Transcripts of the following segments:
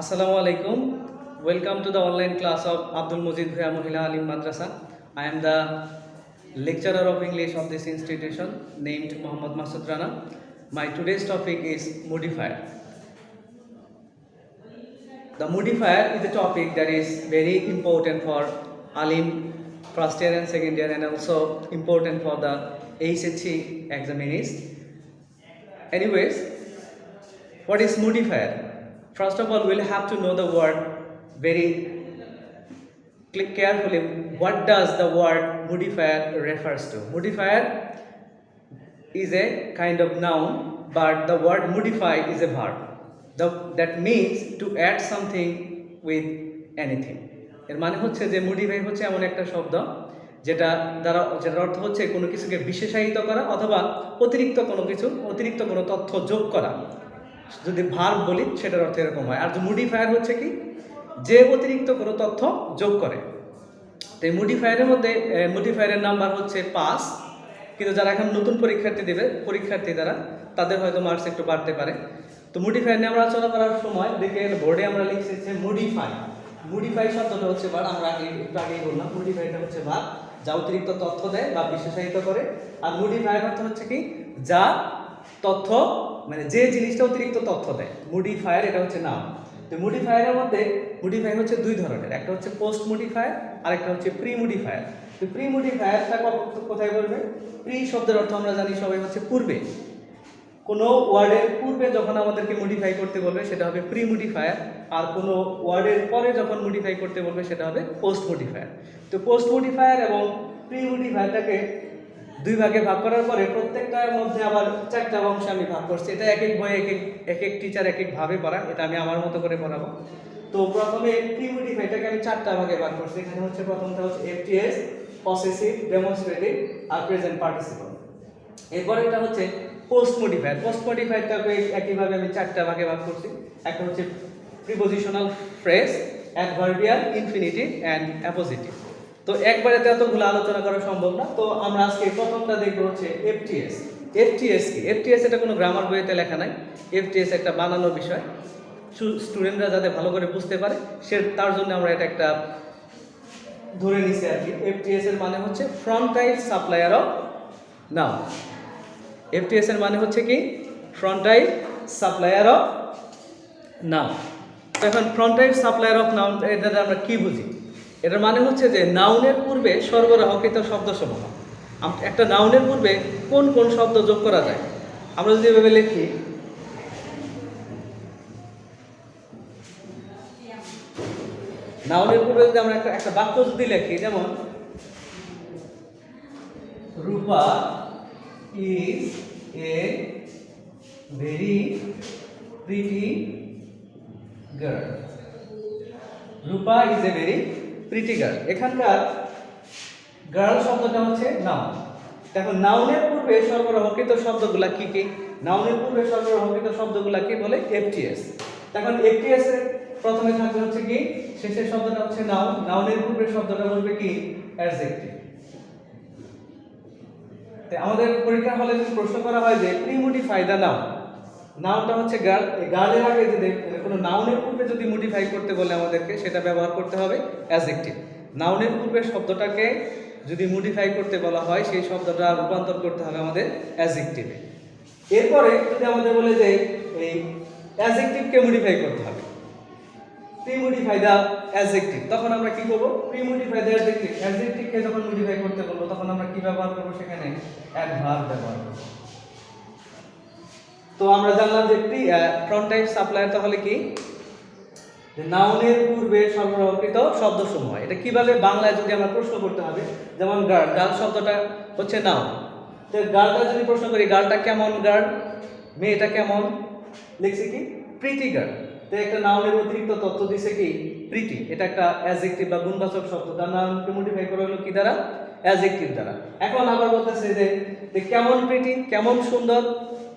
Assalamu alaikum. Welcome to the online class of Abdul Mujid Bhaiya Mohila Alim Madrasa. I am the lecturer of English of this institution named Muhammad Masud Rana. My today's topic is modifier. The modifier is a topic that is very important for Alim first year and second year and also important for the HSC examinees. Anyways, what is modifier? First of all, we'll have to know the word very carefully. What does the word modifier refers to? Modifier is a kind of noun, but the word modify is a verb. That means to add something with anything. এর মানে হচ্ছে যে modify হচ্ছে এমন একটা শব্দ যেটার অর্থ হচ্ছে কোনো কিছুকে বিশেষায়িত করা অথবা অতিরিক্ত কোনো তথ্য যোগ করা। যদি ভার্ব বলি সেটার অর্থ এরকম হয়। আর যে মডিফায়ার হচ্ছে কি, যে অতিরিক্ত কোনো তথ্য যোগ করে। তো এই মডিফায়ারের নাম্বার হচ্ছে 5, কিন্তু যারা এখন নতুন পরীক্ষার্থী দ্বারা তাদের হয়তো মার্কস একটু বাড়তে পারে। তো মডিফায়ার নিয়ে আমরা আলোচনা করার সময় দেখেন বোর্ডে আমরা লিখছি মডিফাই শব্দটা হচ্ছে ভার্ব। আমরা একটু আগেই বললাম মডিফাইটা হচ্ছে ভার্ব, যা অতিরিক্ত তথ্য দেয় বা বিশেষায়িত করে। আর মডিফায়ার অর্থ হচ্ছে কি, যা তথ্য মানে যে জিনিসটা অতিরিক্ত তথ্য দেয়। মডিফায়ার এটা হচ্ছে নাম। তো মডিফায়ারের মধ্যে মডিফাই হচ্ছে দুই ধরনের, একটা হচ্ছে পোস্ট মডিফায়ার আর একটা হচ্ছে প্রি মডিফায়ার। তো প্রি মডিফায়ারটা কোথায় বলবে? প্রি শব্দের অর্থ আমরা জানি সবাই হচ্ছে পূর্বে। কোনো ওয়ার্ডের পূর্বে যখন আমাদেরকে মডিফাই করতে বলবে সেটা হবে প্রি মডিফায়ার, আর কোনো ওয়ার্ডের পরে যখন মডিফাই করতে বলবে সেটা হবে পোস্ট মডিফায়ার। তো পোস্ট মডিফায়ার এবং প্রি মডিফায়ারটাকে দুই ভাগে ভাগ করার পরে প্রত্যেকটার মধ্যে আবার 4টা অংশে আমি ভাগ করছি। এটা এক এক বইয়ে এক এক টিচার এক এক ভাবে পড়ান, এটা আমি আমার মতো করে পড়াবো। তো প্রথমে প্রি মডিফাইটাকে আমি 4টা ভাগে ভাগ করছি। এখানে হচ্ছে প্রথমটা হচ্ছে এফটিএস, পসেসিভ, ডেমনস্ট্রেটিভ আর প্রেজেন্ট পার্টিসিপল। এরপর এটা হচ্ছে পোস্ট মডিফায়ারটাকে একইভাবে আমি 4টা ভাগে ভাগ করছি। একটা হচ্ছে prepositional phrase, adverbial, infinitive and appositive. তো একবারে তো এতগুলো আলোচনা করা সম্ভব না। তো আমরা আজকে প্রথমটা দেখব হচ্ছে এফটিএস। এফটিএস কি? এফটিএস এটা কোনো গ্রামার বইতে লেখা নাই। এফটিএস একটা বানানো বিষয়, স্টুডেন্টরা যাতে ভালো করে বুঝতে পারে তার জন্য আমরা এটা একটা ধরে নিছি আর কি। এফটিএস এর মানে হচ্ছে front type supplier of noun. FTS এর মানে হচ্ছে কি, front type supplier of noun. তো এখন front type supplier of noun এটা আমরা কি বুঝি? এটার মানে হচ্ছে যে নাউনের পূর্বে সরবরাহকৃত শব্দসমূহ। একটা নাউনের পূর্বে কোন কোন শব্দ যোগ করা যায়, আমরা যদি এভাবে লিখি, নাউনের পূর্বে যদি আমরা একটা বাক্য যদি লিখি, যেমন Rupa is a very pretty girl. Rupa is a very pretty girl. এখানকার গার্ল শব্দটা হচ্ছে নাউন। দেখো নাউনের পূর্বে সরবরাহকৃত শব্দগুলা কি কি? নাউনের পূর্বে সরবরাহকৃত শব্দগুলা কি বলে? এফটিএস। এখন এফটিএস এর প্রথমে থাকবে হচ্ছে কি, শেষের শব্দটা হচ্ছে নাউন, নাউনের পূর্বে শব্দটা বলবে কি? অ্যাডজেক্টিভ। তাই আমাদের পরীক্ষার হলে যদি প্রশ্ন করা হয় যে প্রি মডিফাই দ্য নাউন, নাউনটা হচ্ছে গার্ল, এই গার্লের আগে যদি কোনো নাউনের পূর্বে যদি মডিফাই করতে বলে আমাদেরকে, সেটা ব্যবহার করতে হবে অ্যাডজেক্টিভ। নাউনের পূর্বে শব্দটাকে যদি মডিফাই করতে বলা হয়, সেই শব্দটা রূপান্তর করতে হবে আমাদের অ্যাডজেক্টিভে। এরপরে যদি আমাদের বলে যে এই অ্যাডজেক্টিভকে মডিফাই করতে হবে, প্রি মডিফাই দ্য অ্যাডজেক্টিভ, তখন আমরা কি করব? প্রি মডিফাই দ্য অ্যাডজেক্টিভ, অ্যাডজেক্টিভকে যখন মডিফাই করতে বলবো তখন আমরা কি ব্যবহার করব? সেখানে অ্যাডভার্ব ব্যবহার করব। তো আমরা জানলাম যে ফ্রন্ট টাইপ সাপ্লায়ার তাহলে কি, যে নাউনের পূর্বে সরবরাহকৃত শব্দসমূহ। এটা কিভাবে বাংলায় যদি আমরা প্রশ্ন করতে হবে, যেমন গার্ল, গার্ল শব্দটা হচ্ছে নাউন। তো গার্লটা যদি প্রশ্ন করি, গার্লটা কেমন গার্ল, মেয়েটা কেমন, লিখছি কি? Pretty girl. তো একটা নাউনের অতিরিক্ত তথ্য দিছে কি? প্রিটি। এটা একটা অ্যাডজেক্টিভ বা গুণবাচক শব্দ, তার নাউনকে মডিফাই করা হলো কি দ্বারা? অ্যাডজেক্টিভ দ্বারা। এখন আবার বলতেছে যে কেমন প্রিটি, কেমন সুন্দর,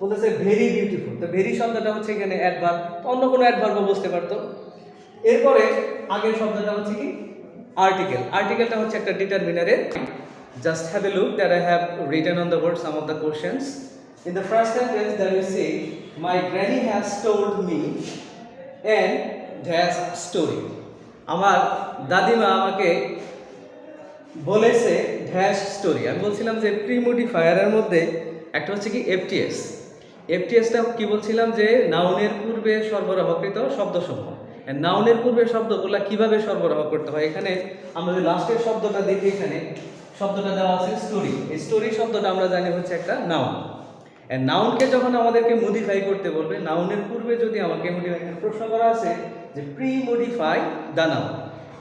বলতেছে ভেরি বিউটিফুল। তো ভেরি শব্দটা হচ্ছে এখানে অ্যাডভার্ব, অন্য কোনো অ্যাডভার্বও বুঝতে পারতো। এরপরে আগের শব্দটা হচ্ছে কি? আর্টিকেল। আর্টিকেলটা হচ্ছে একটা ডিটারমিনারের। Just have a look that I have written on the board some of the questions. In the first sentence, there we say, my granny has told me, and dash story. আমার দাদিমা আমাকে বলেছে dash story. আমি বলছিলাম যে pre মডিফায়ারের মধ্যে একটা হচ্ছে কি এফটিএস। এফটিএসটা কি বলছিলাম যে নাউনের পূর্বে সরবরাহকৃত শব্দসমূহ। নাউনের পূর্বে শব্দগুলো কিভাবে সরবরাহ করতে হয়, এখানে আমরা যে লাস্টের শব্দটা দেখি, এখানে শব্দটা দেওয়া আছে স্টোরি। এই স্টোরি শব্দটা আমরা জানি হচ্ছে একটা নাউন। নাউনকে যখন আমাদেরকে মডিফাই করতে বলবে, নাউনের পূর্বে যদি আমাকে মডিফাই প্রশ্ন করা আছে যে pre modify the noun.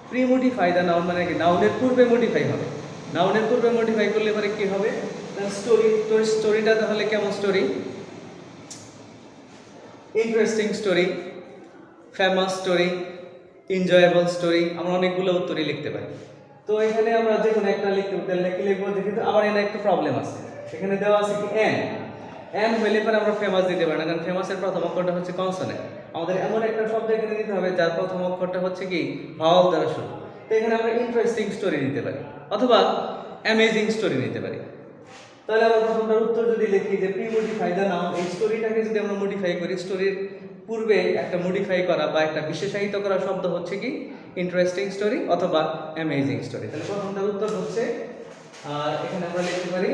Pre modify the noun মানে কি নাউনের পূর্বে মডিফাই হবে। নাউনের পূর্বে মডিফাই করলে পরে কি হবে, স্টোরি। তো স্টোরিটা তাহলে কেমন story? Interesting story, famous story, enjoyable story. আমরা অনেকগুলো উত্তরই লিখতে পারি। তো এখানে আমরা যে কোনো একটা লিখতে কি লিখবো দেখি। তো আবার এখানে একটা প্রবলেম আছে, এখানে দেওয়া আছে কি এন হইলে পরে আমরা ফেমাস দিতে পারি না, কারণ ফেমাসের প্রথম অক্ষরটা হচ্ছে কনসোনেন্ট। আমাদের এমন একটা শব্দ এখানে দিতে হবে যার প্রথম অক্ষরটা হচ্ছে কি ভাওয়াল দ্বারা শুরু। তো এখানে আমরা ইন্টারেস্টিং স্টোরি নিতে পারি অথবা অ্যামেজিং স্টোরি নিতে পারি। তাহলে আমরা প্রথমটার উত্তর যদি লিখি যে প্রি মডিফাই দ্য নাউন, এই স্টোরিটাকে যদি আমরা মডিফাই করি, স্টোরির পূর্বে একটা মডিফাই করা বা একটা বিশেষায়িত করা শব্দ হচ্ছে কি ইন্টারেস্টিং স্টোরি অথবা অ্যামেজিং স্টোরি। তাহলে প্রথমটার উত্তর হচ্ছে, আর এখানে আমরা লিখতে পারি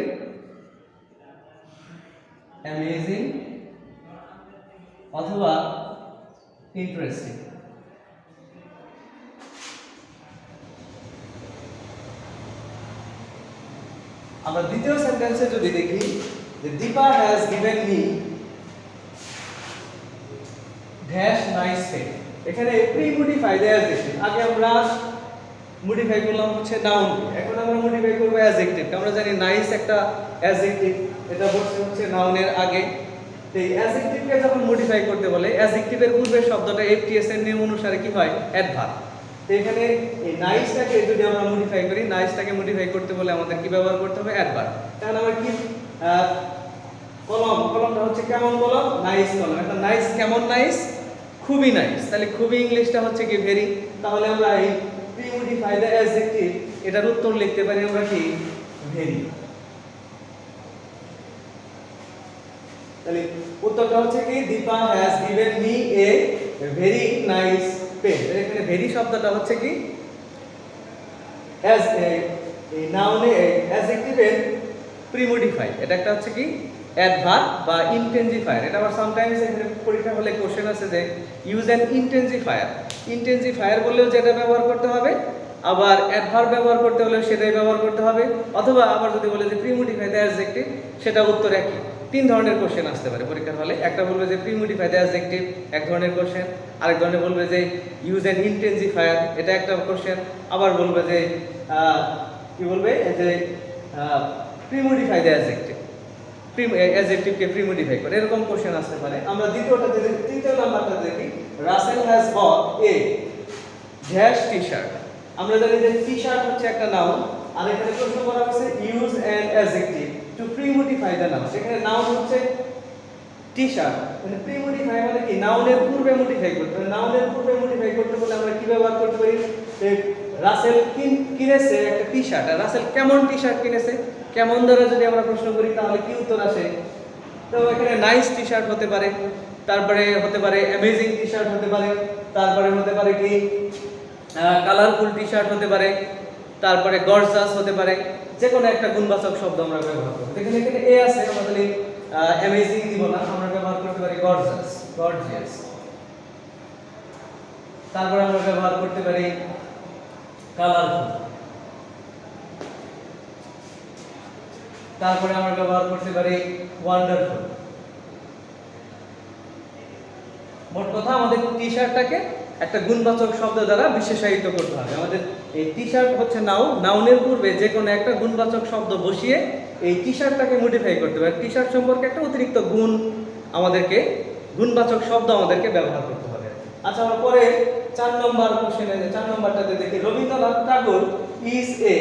অ্যামেজিং অথবা ইন্টারেস্টিং। আমরা দ্বিতীয় সেন্টেন্সে যদি দেখি যে Deepa has given me dash nice pen. এখানে প্রি মডিফাই দ্য অ্যাডজেক্টিভ। আগে আমরা মডিফাই করলাম হচ্ছে নাউন, এখন আমরা মডিফাই করব অ্যাডজেক্টিভ। আমরা জানি নাইস একটা অ্যাডজেক্টিভ, এটা বসে হচ্ছে নাউনের আগে। তো এই অ্যাডজেক্টিভকে যখন মডিফাই করতে বলে, অ্যাডজেক্টিভের পূর্বে শব্দটা এফটিএস এর নিয়ম অনুসারে কি হয়, অ্যাডভার্ব। তো এখানে এই নাইসটাকে যদি আমরা মডিফাই করি, নাইসটাকে মডিফাই করতে বলে আমাদের কি ব্যবহার করতে হবে, অ্যাডভার্ব। কারণ আমরা কি কলমটা হচ্ছে কেমন কলম, নাইস কলম। এখন নাইস কেমন নাইস, খুবই নাইস। তাহলে খুবই ইংলিশটা হচ্ছে কি ভেরি। তাহলে আমরা এই প্রি মডিফাই দ্য অ্যাডজেক্টিভ এটার উত্তর লিখতে পারি আমরা কি ভেরি। তাহলে উত্তরটা হচ্ছে কি Deepa has given me a very nice pen. এখানে ভেরি শব্দটা হচ্ছে কি অ্যাজ এই নাউনে অ্যাডজেক্টিভের প্রি মডিফাই। এটা একটা হচ্ছে কি অ্যাডভার্ব বা ইনটেনজিফায়ার। এটা আবার সামটাইমস এখানে পরীক্ষা হলে কোশ্চেন আছে যে ইউজ অ্যান ইনটেনজিফায়ার। ইনটেনজিফায়ার বললেও যেটা ব্যবহার করতে হবে, আবার অ্যাডভার্ব ব্যবহার করতে হলেও সেটাই ব্যবহার করতে হবে, অথবা আবার যদি বলে যে প্রি মডিফাই দ্য অ্যাডজেক্টিভ, সেটা উত্তর একই। তিন ধরনের কোশ্চেন আসতে পারে পরীক্ষার হলে। একটা বলবে যে প্রি মডিফাই দ্য অ্যাডজেক্টিভ, এক ধরনের কোশ্চেন। আরেক ধরনের বলবে যে ইউজ অ্যান ইনটেনজিফায়ার, এটা একটা কোশ্চেন। আবার বলবে যে কি বলবে যে প্রি মডিফাই দ্য অ্যাডজেক্টিভ, অ্যাডজেক্টিভকে প্রি মডিফাই করে, এরকম কোশ্চেন আসতে পারে। আমরা তৃতীয় নাম্বারটা দেখি। Russell has bought a dash T shirt. আমরা জানি যে টি শার্ট হচ্ছে একটা নাউন, আর এখানে প্রশ্ন করা হয়েছে use an adjective two pre modify the noun. এখানে নাউন হচ্ছে টি শার্ট, মানে প্রি মডিফাই মানে কি নাউনের পূর্বে মডিফাই করতে হবে। নাউনের পূর্বে মডিফাই করতে বলে আমরা কি ব্যবহার করতে পারি, রাসেল কিনেছে একটা টি শার্ট। আর রাসেল কেমন টি শার্ট কিনেছে, কেমন দ্বারা যদি আমরা প্রশ্ন করি তাহলে কি উত্তর আসে। তো এখানে নাইস টি শার্ট হতে পারে, তারপরে হতে পারে অ্যামেজিং টি শার্ট হতে পারে, তারপরে হতে পারে কি কালারফুল টি শার্ট হতে পারে, তারপরে গর্জাস হতে পারে। যে কোনো একটা গুণবাচক শব্দ আমরা ব্যবহার করব। এখানে এ আছে, আমাদের অ্যামেজিং দিব না, আমরা ব্যবহার করতে পারি গর্জাস, গর্জিয়াস। তারপরে আমরা ব্যবহার করতে পারি কালারফুল, তারপরে আমরা ব্যবহার করতে পারি ওয়ান্ডারফুল। মোট কথা আমাদের টি শার্টটাকে একটা গুণবাচক শব্দ দ্বারা বিশেষায়িত করতে হবে। আমাদের এই টি শার্ট হচ্ছে নাউন, নাউনের পূর্বে যে কোনো একটা গুণবাচক শব্দ বসিয়ে এই টি শার্টটাকে মডিফাই করতে হবে। টি শার্ট সম্পর্কে একটা অতিরিক্ত গুণ আমাদেরকে, গুণবাচক শব্দ আমাদেরকে ব্যবহার করতে হবে। আচ্ছা, আমরা পরে 4 নম্বর কোশ্চেনে, 4 নম্বরটাতে দেখি রবীন্দ্রনাথ ঠাকুর ইজ এ,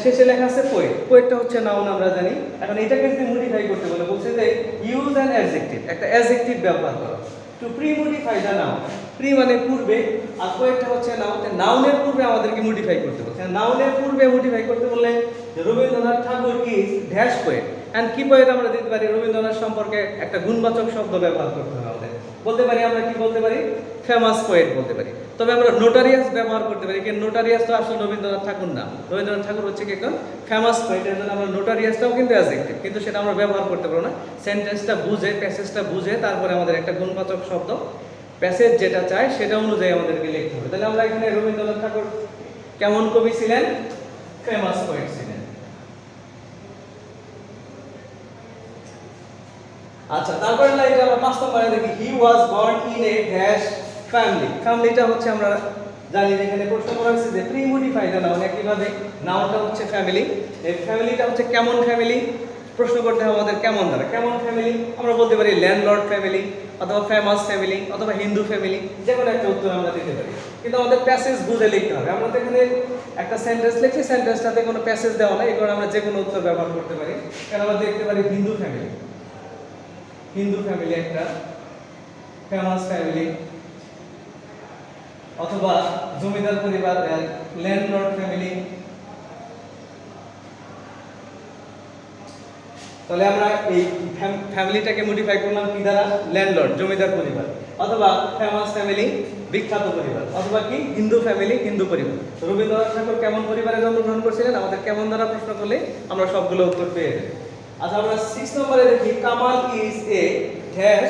শেষে লেখা আছে পোয়েট। পোয়েটটা হচ্ছে নাউন আমরা জানি। এখন এটাকে যদি মডিফাই করতে বলে বলছে যে ইউজ অ্যান অ্যাডজেক্টিভ, একটা অ্যাডজেক্টিভ ব্যবহার করো two pre modify the noun. Pre মানে পূর্বে, আর পোয়েটটা হচ্ছে নাউন। নাউনের পূর্বে আমাদেরকে মডিফাই করতে বলছে। নাউনের পূর্বে মডিফাই করতে বললে রবীন্দ্রনাথ ঠাকুর ইজ ড্যাশ পোয়েট। এন্ড কি পোয়েট আমরা দিতে পারি, রবীন্দ্রনাথ সম্পর্কে একটা গুণবাচক শব্দ ব্যবহার করতে হবে আমাদের। বলতে পারি আমরা কি বলতে পারি, ফেমাস পোয়েট বলতে পারি। তবে আমরা নোটারিয়াস ব্যবহার করতে পারি, কারণ নোটারিয়াস তো আসলে রবীন্দ্রনাথ ঠাকুর না, রবীন্দ্রনাথ ঠাকুর হচ্ছে কি একজন ফেমাস পোয়েট, এর জন্য আমরা নোটারিয়াসটাও কিন্তু অ্যাডজেক্টিভ, কিন্তু সেটা আমরা ব্যবহার করতে পারবো না। সেন্টেন্সটা বুঝে, প্যাসেজটা বুঝে তারপরে আমাদের একটা গুণবাচক শব্দ প্যাসেজ যেটা চাই সেটা অনুযায়ী আমাদেরকে লিখতে হবে। তাহলে আমরা এখানে রবীন্দ্রনাথ ঠাকুর কেমন কবি ছিলেন? ফেমাস পোয়েট ছিলেন। আচ্ছা, তারপরে লাইনটা আমরা 5 নম্বরে দেখি, he was born in a dash family. ফ্যামিলিটা হচ্ছে আমরা জানি যে এখানে প্রশ্ন করা হয়েছে যে প্রিমোডিফাই দ্য নাউন, একইভাবে নাউনটা হচ্ছে ফ্যামিলি। এই ফ্যামিলিটা হচ্ছে কেমন ফ্যামিলি? প্রশ্ন করতে হবে আমাদের কেমন দ্বারা। কেমন ফ্যামিলি আমরা বলতে পারি ল্যান্ডলর্ড ফ্যামিলি, অথবা ফেমাস ফ্যামিলি, অথবা হিন্দু ফ্যামিলি, যে কোনো একটা উত্তর আমরা দিতে পারি, কিন্তু আমাদের প্যাসেজ বুঝে লিখতে হবে। আমরা তো এখানে একটা সেন্টেন্স লিখছি, সেন্টেন্সটাতে কোনো প্যাসেজ দেওয়া নাই, এই কারণে আমরা যে কোনো উত্তর ব্যবহার করতে পারি। কারণ আমরা দেখতে পারি হিন্দু ফ্যামিলি, হিন্দু ফ্যামিলি একটা ফেমাস ফ্যামিলি, অথবা জমিদার পরিবার ল্যান্ডলর্ড ফ্যামিলি। তাহলে আমরা এই ফ্যামিলিটাকে মডিফাই করলাম কি দ্বারা? ল্যান্ডলর্ড, জমিদার পরিবার, অথবা ফেমাস ফ্যামিলি, বিখ্যাত পরিবার, অথবা কি হিন্দু ফ্যামিলি, হিন্দু পরিবার। রবীন্দ্রনাথ ঠাকুর কেমন পরিবারে জন্মগ্রহণ করেছিলেন? আমাদের কেমন দ্বারা প্রশ্ন করলে আমরা সবগুলো উত্তর পেয়ে যাই। আচ্ছা, আমরা 6 নম্বরে দেখি, Kamal is a dash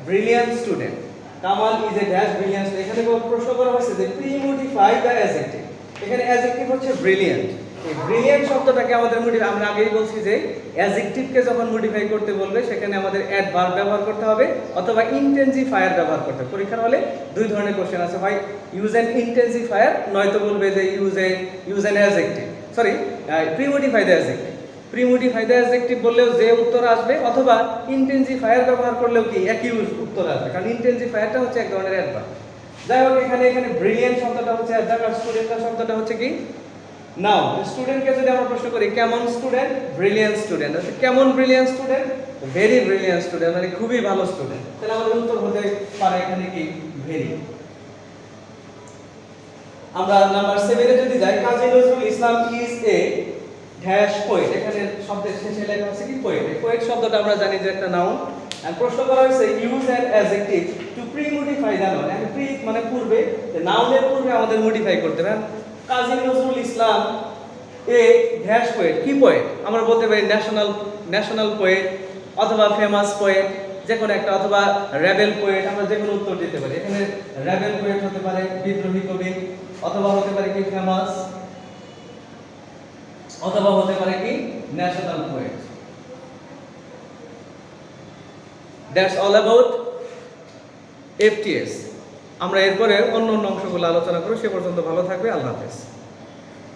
brilliant student. Kamal is a dash brilliant. এখানে প্রশ্ন করা হয়েছে যে প্রিমোডিফাই দ্য অ্যাডজেক্টিভ। এখানে অ্যাডজেক্টিভ হচ্ছে ব্রিলিয়ান্ট। এই ব্রিলিয়ান্ট শব্দটাকে আমাদের আমরা আগেই বলছি যে অ্যাডজেক্টিভকে যখন মডিফাই করতে বলবে সেখানে আমাদের অ্যাডভার্ব ব্যবহার করতে হবে অথবা ইনটেনসিফায়ার ব্যবহার করতে হবে। পরীক্ষার হলে দুই ধরনের কোশ্চেন আছে, হয় ইউজ অ্যান ইনটেনসিফায়ার, নয়তো বলবে যে use an adjective, sorry premodify the adjective. Premodify the adjective বললেও যে উত্তর আসবে, অথবা ইনটেনসিফায়ার ব্যবহার করলেও কি একই উত্তর আসবে, কারণ ইনটেনসিফায়ারটা হচ্ছে এক ধরনের অ্যাডভার্ব। যাই হোক, এখানে ব্রিলিয়ান্ট শব্দটা হচ্ছে অ্যাডভার্ব, আর স্টুডেন্টটা শব্দটা হচ্ছে কি নাউন। স্টুডেন্টকে যদি আমরা প্রশ্ন করি কেমন স্টুডেন্ট? Brilliant student. কেমন brilliant student? Very brilliant student, মানে খুবই ভালো স্টুডেন্ট। তাহলে আমাদের উত্তর হতে পারে এখানে কি ভেরি। আমরা নাম্বার 7 এ যদি যাই, Kazi Nazrul Islam is a dash poet. এখানে শব্দের শেষে লেখা আছে কি পোয়েট। এই পোয়েট শব্দটা আমরা জানি যে একটা নাউন। আর প্রশ্ন করা হয়েছে use an adjective two premodify the noun. এখন প্রি মানে পূর্বে, নাউনের পূর্বে আমাদের মডিফাই করতে হবে। Kazi Nazrul Islam a dash poet, কি পোয়েট? আমরা বলতে পারি ন্যাশনাল পোয়েট, অথবা ফেমাস পোয়েট, যে কোনো একটা, অথবা রেবেল পোয়েট। আমরা যে কোনো উত্তর দিতে পারি। এখানে রেবেল পোয়েট হতে পারে বিদ্রোহী কবি, অথবা হতে পারে কি ফেমাস, অথবা হতে পারে কি national poet. That's all about FTS। আমরা এরপরে অন্য অংশগুলো আলোচনা করব। সে পর্যন্ত ভালো থাকবে। আল্লাহ হাফেজ।